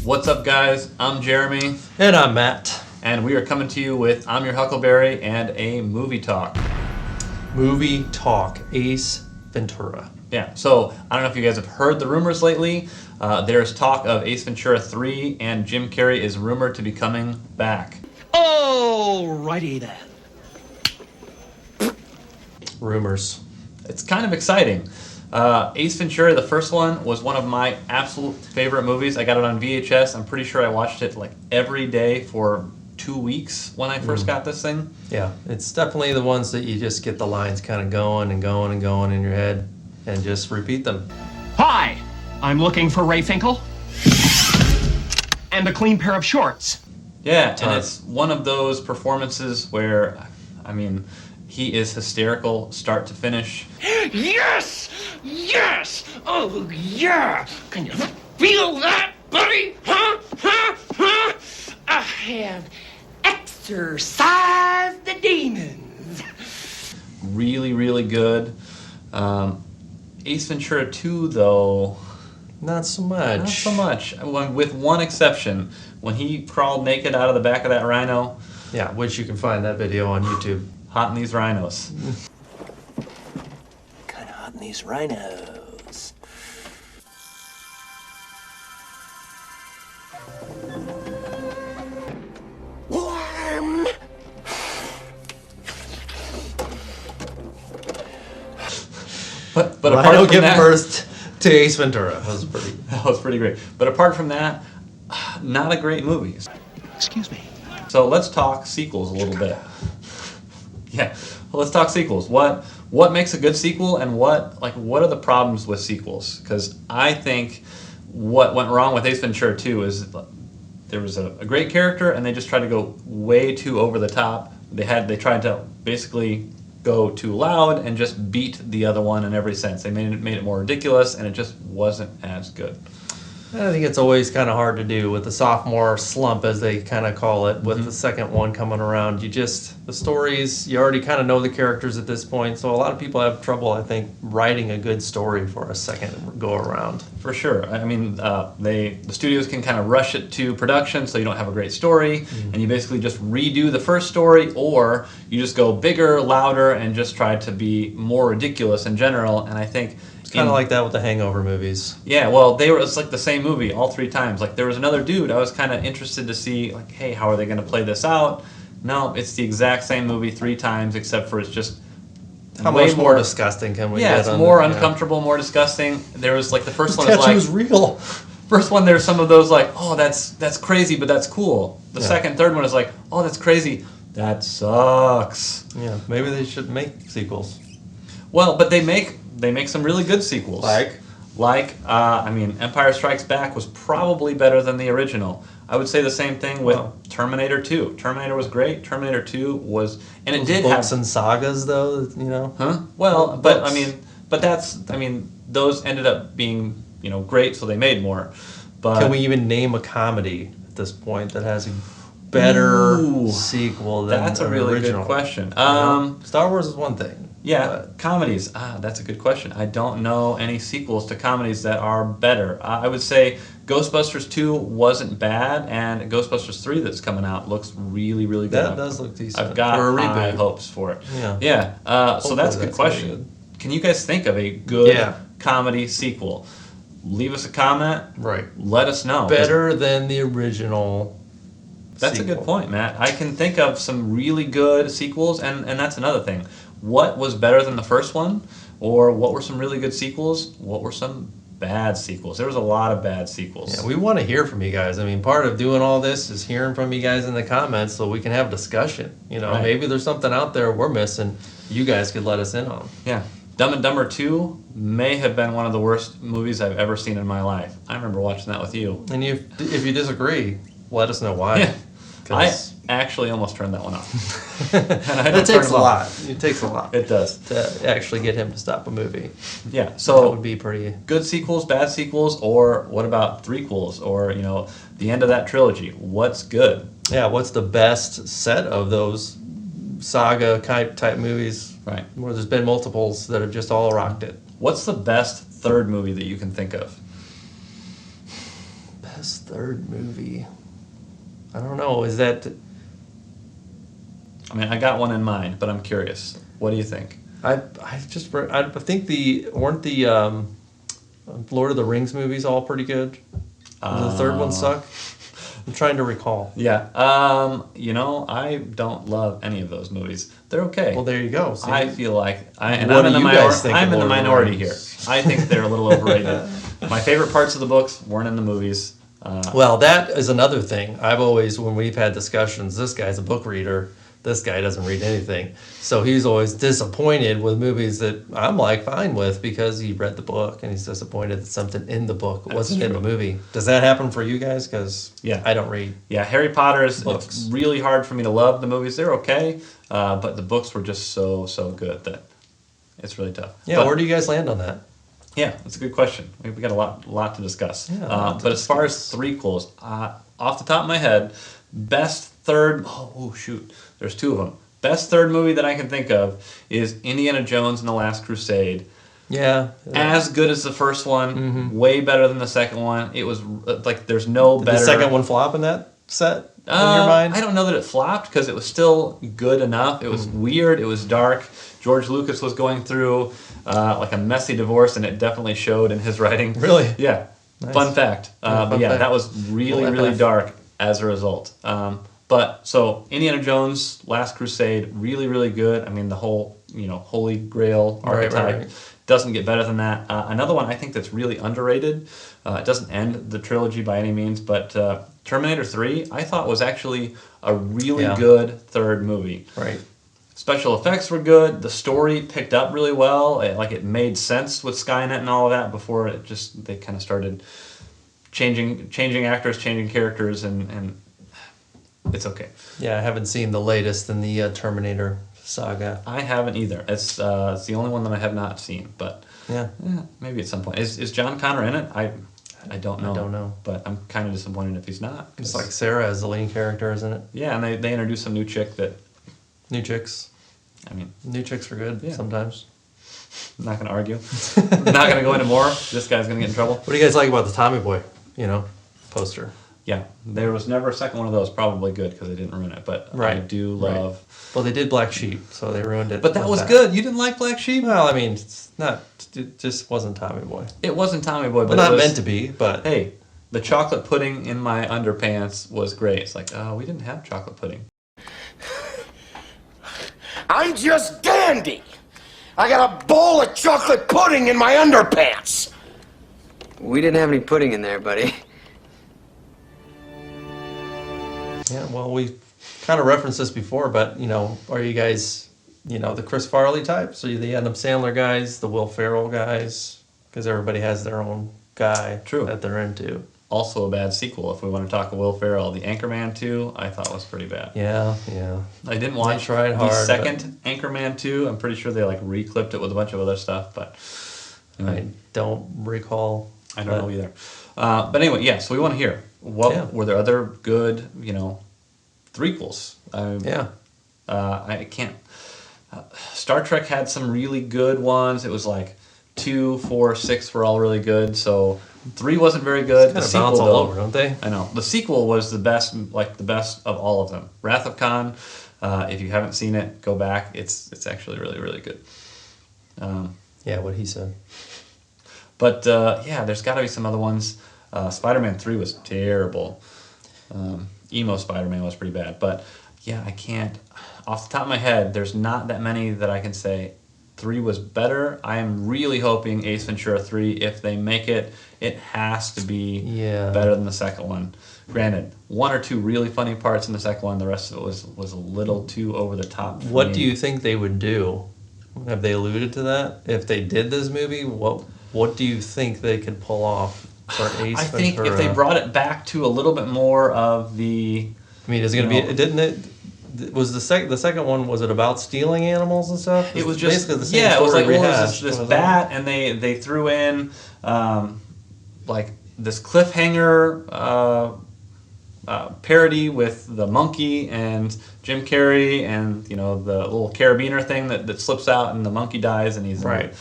What's up, guys? I'm Jeremy. And I'm Matt. And we are coming to you with I'm Your Huckleberry and a movie talk. Movie talk, Ace Ventura. Yeah, so I don't know if you guys have heard the rumors lately. There's talk of Ace Ventura 3, and Jim Carrey is rumored to be coming back. Alrighty then. Rumors. It's kind of exciting. Ace Ventura, the first one, was one of my absolute favorite movies. I got it on VHS. I'm pretty sure I watched it like every day for 2 weeks when I first got this thing. Yeah, it's definitely the ones that you just get the lines kind of going and going and going in your head and just repeat them. Hi, I'm looking for Ray Finkel. And a clean pair of shorts. Yeah, and it's one of those performances where, I mean, he is hysterical start to finish. Yes! Yes! Oh, yeah! Can you feel that, buddy? Huh? Huh? Huh? I have exorcised the demons. Really, really good. Ace Ventura 2, though, Not so much. not so much. With one exception. When he crawled naked out of the back of that rhino, Yeah, which you can find that video on YouTube. hot in these rhinos. Kinda hot in these rhinos. Warm. But I apart don't from give that, first to Ace Ventura. that was pretty great. But apart from that, not a great movie. Excuse me. So let's talk sequels a little bit. Yeah, well, let's talk sequels. What makes a good sequel, and what are the problems with sequels? Because I think what went wrong with Ace Ventura 2 is there was a great character, and they just tried to go way too over the top. They tried to basically go too loud and just beat the other one in every sense. They made it more ridiculous, and it just wasn't as good. I think it's always kind of hard to do with the sophomore slump, as they kind of call it, with the second one coming around. The stories, you already kind of know the characters at this point, so a lot of people have trouble, I think, writing a good story for a second go around. For sure. I mean, the studios can kind of rush it to production, so you don't have a great story, and you basically just redo the first story, or you just go bigger, louder, and just try to be more ridiculous in general. And I think It's kind of like that with the Hangover movies. yeah, well, it's like the same movie all three times. Like, there was another dude I was kind of interested to see, like, hey, how are they going to play this out? No, it's the exact same movie three times, except for it's just How way much more disgusting can we get? Yeah, it's more uncomfortable, more disgusting. There was like the first one is like Tattoo's real. first one. There's some of those like, oh, that's crazy, but that's cool. The Yeah. second, third one is like, oh, that's crazy, that sucks. Yeah, maybe they should make sequels. Well, but they make some really good sequels. I mean, Empire Strikes Back was probably better than the original. I would say the same thing with Terminator 2. Terminator was great. Terminator 2 was, and it did books have and sagas, though. You know. Huh? Well, but Books. I mean, those ended up being, great, so they made more. But Can we even name a comedy at this point that has a better Ooh, sequel than that's a an really original? good question. Star Wars is one thing. Yeah, comedies. That's a good question. I don't know any sequels to comedies that are better. I would say Ghostbusters 2 wasn't bad, and Ghostbusters 3 that's coming out looks really, really good. That does look decent. I've got for a high reboot. hopes for it. Yeah. Yeah. So that's a good that's gonna be question. good. Can you guys think of a good Yeah. comedy sequel? Leave us a comment. Right. Let us know. Better than the original. That's sequel. a good point, Matt. I can think of some really good sequels, and that's another thing. What was better than the first one? Or what were some really good sequels? What were some bad sequels? There was a lot of bad sequels. Yeah, we want to hear from you guys. I mean, part of doing all this is hearing from you guys in the comments so we can have discussion. Right. Maybe there's something out there we're missing you guys could let us in on. Yeah. Dumb and Dumber 2 may have been one of the worst movies I've ever seen in my life. I remember watching that with you. And if you disagree, let us know why. Yeah. I 'Cause actually almost turned that one off. And I don't it turn takes a them lot. off. It takes a lot It does. to actually get him to stop a movie. Yeah. That So would be pretty. good sequels, bad sequels, or what about threequels, or the end of that trilogy? What's good? Yeah, what's the best set of those saga type movies? Right. Where there's been multiples that have just all rocked it. What's the best third movie that you can think of? Best third movie. I don't know. Is that? I mean, I got one in mind, but I'm curious. What do you think? I think weren't the Lord of the Rings movies all pretty good? Does the third one suck? I'm trying to recall. Yeah. I don't love any of those movies. They're okay. Well, there you go. See? I feel like I'm in the minority here. I think they're a little overrated. My favorite parts of the books weren't in the movies. Well, that is another thing. I've always, when we've had discussions, this guy's a book reader. This guy doesn't read anything. So he's always disappointed with movies that I'm like fine with because he read the book and he's disappointed that something in the book wasn't in the movie. Does that happen for you guys? Because I don't read. Yeah, Harry Potter it's really hard for me to love the movies. They're okay, but the books were just so good that it's really tough. Yeah, where do you guys land on that? Yeah, that's a good question. We got a lot to discuss. Yeah, but as far as threequels, off the top of my head, best third... Oh, shoot. There's two of them. Best third movie that I can think of is Indiana Jones and the Last Crusade. Yeah. As good as the first one, way better than the second one. It was like there's no better... Did the second one flop in that set in your mind? I don't know that it flopped because it was still good enough. It was weird. It was dark. George Lucas was going through like a messy divorce, and it definitely showed in his writing. Really? Yeah. Nice. Fun fact. That was really dark as a result. But so Indiana Jones, Last Crusade, really good. I mean, the whole Holy Grail archetype doesn't get better than that. Another one I think that's really underrated. It doesn't end the trilogy by any means, but Terminator 3 I thought was actually a really good third movie. Right. Special effects were good. The story picked up really well. It made sense with Skynet and all of that before they kind of started changing actors, changing characters, and it's okay. Yeah, I haven't seen the latest in the Terminator saga. I haven't either. It's the only one that I have not seen, but maybe at some point. Is John Connor in it? I don't know. I don't know. But I'm kind of disappointed if he's not. It's like Sarah as the lead character, isn't it? Yeah, and they introduced some new chick that... New chicks. I mean... New chicks are good sometimes. I'm not going to argue. I'm not going to go into more. This guy's going to get in trouble. What do you guys like about the Tommy Boy, poster? Yeah, there was never a second one of those. Probably good because they didn't ruin it, but I do love... Right. Well, they did Black Sheep, so they ruined it. But that was good. You didn't like Black Sheep? Well, I mean, it just wasn't Tommy Boy. It wasn't Tommy Boy, but not meant to be, but... Hey, the chocolate pudding in my underpants was great. It's like, we didn't have chocolate pudding. I'm just dandy. I got a bowl of chocolate pudding in my underpants. We didn't have any pudding in there, buddy. Yeah, well, we kind of referenced this before, but, are you guys, the Chris Farley types? Are you the Adam Sandler guys, the Will Ferrell guys? Because everybody has their own guy that they're into. Also a bad sequel, if we want to talk Will Ferrell. The Anchorman 2, I thought was pretty bad. Yeah. I didn't watch the second Anchorman 2. I'm pretty sure they reclipped it with a bunch of other stuff, but... I don't recall. I don't know either. But anyway, so we want to hear. Were there other good, threequels? I can't... Star Trek had some really good ones. It was like 2, 4, 6 were all really good, so... 3 wasn't very good. The sequel, all over, don't they? I know. The sequel was the best of all of them. Wrath of Khan. If you haven't seen it, go back. It's actually really good. What he said. But there's got to be some other ones. Spider-Man 3 was terrible. Emo Spider-Man was pretty bad. But I can't. Off the top of my head, there's not that many that I can say 3 was better. I am really hoping Ace Ventura 3, if they make it, it has to be better than the second one. Granted, 1 or 2 really funny parts in the second one. The rest of it was a little too over the top. What do you think they would do? Have they alluded to that? If they did this movie, what do you think they could pull off for Ace Ventura? I think if they brought it back to a little bit more of the... I mean, is it going to be... Didn't it... Was the second one, was it about stealing animals and stuff? It was just basically the same story. It was like rehashed. This bat, and they threw in this cliffhanger parody with the monkey and Jim Carrey, and the little carabiner thing that slips out and the monkey dies and he's right.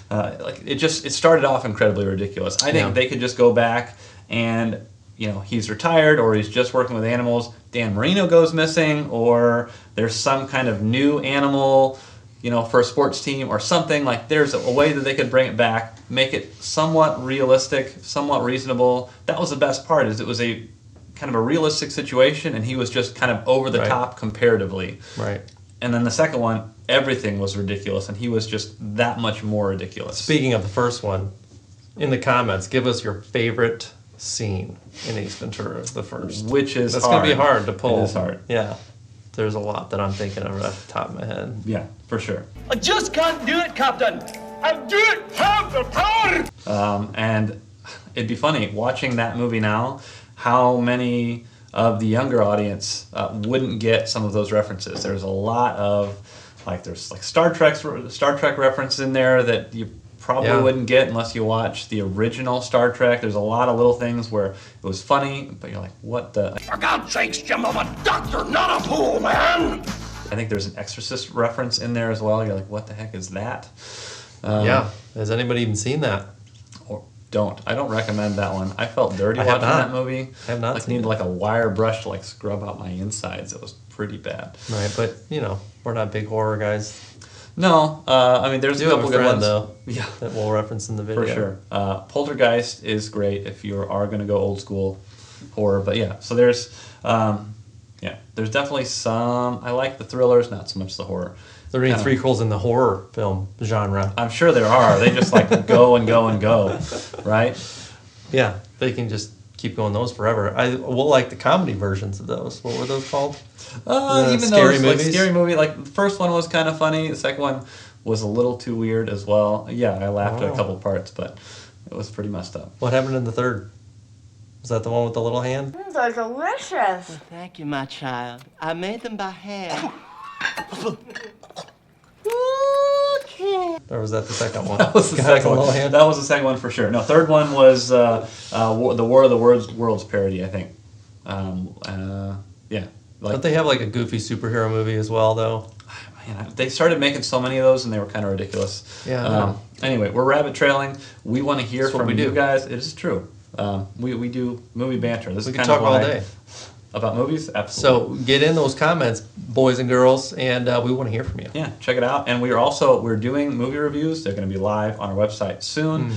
It started off incredibly ridiculous. I think they could just go back and he's retired or he's just working with animals. Dan Marino goes missing, or there's some kind of new animal, for a sports team or something. Like there's a way that they could bring it back, make it somewhat realistic, somewhat reasonable. That was the best part, is it was a kind of a realistic situation, and he was just kind of over the top comparatively. Right. And then the second one, everything was ridiculous, and he was just that much more ridiculous. Speaking of the first one, in the comments, give us your favorite scene in Ace Ventura, the first. Which is That's hard. going to be hard to pull. It is hard. Yeah. There's a lot that I'm thinking of off the top of my head. Yeah, for sure. I just can't do it, Captain. I don't have the power. And it'd be funny, watching that movie now, how many of the younger audience wouldn't get some of those references. There's a lot of, there's Star Trek reference in there that you probably wouldn't get unless you watch the original Star Trek. There's a lot of little things where it was funny, but you're like, what the? For God's sakes, Jim, I'm a doctor, not a fool, man! I think there's an Exorcist reference in there as well. You're like, what the heck is that? Yeah. Has anybody even seen that? I don't recommend that one. I felt dirty I have watching not. that movie. I have not I seen needed it. a wire brush to scrub out my insides. It was pretty bad. Right, but, we're not big horror guys. No, there's We a do have couple a good friend, ones. though, Yeah, that we'll reference in the video. for sure. Poltergeist is great if you are going to go old school horror. But yeah, so there's definitely some. I like the thrillers, not so much the horror. There are any Threequels in the horror film genre? I'm sure there are. They just go and go and go, right? Yeah, they can just keep going those forever. I will like the comedy versions of those. What were those called? Even scary those movies? scary movie, the first one was kind of funny. The second one was a little too weird as well. Yeah, I laughed at a couple parts, but it was pretty messed up. What happened in the third? Was that the one with the little hand? They're delicious. Thank you, my child. I made them by hand. Or was that the second one? That was the Got second little one. hand? That was the second one for sure. No, third one was the War of the Worlds parody, I think. Yeah. Don't they have a goofy superhero movie as well, though? Man, they started making so many of those, and they were kind of ridiculous. Yeah, I know. Anyway, we're rabbit trailing. We want to hear That's what from we you do. guys. It is true. We do movie banter. This We is can kind of talk all why- day. About movies. Absolutely. So get in those comments, boys and girls, and we want to hear from you. Yeah, check it out. And we're doing movie reviews. They're going to be live on our website soon.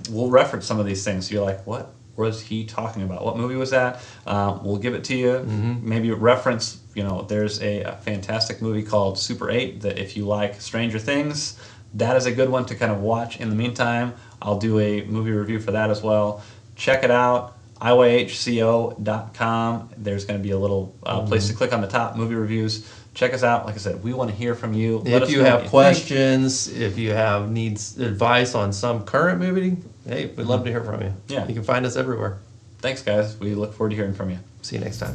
We'll reference some of these things. So you're like, what was he talking about? What movie was that? We'll give it to you. Maybe reference, there's a fantastic movie called Super 8 that if you like Stranger Things, that is a good one to kind of watch in the meantime. I'll do a movie review for that as well. Check it out. IYHCO.com. There's going to be a little place to click on the top, movie reviews. Check us out. Like I said, we want to hear from you. Let If us you know what have think. questions, if you have needs advice on some current movie, hey, we'd love to hear from you. Yeah. You can find us everywhere. Thanks, guys. We look forward to hearing from you. See you next time.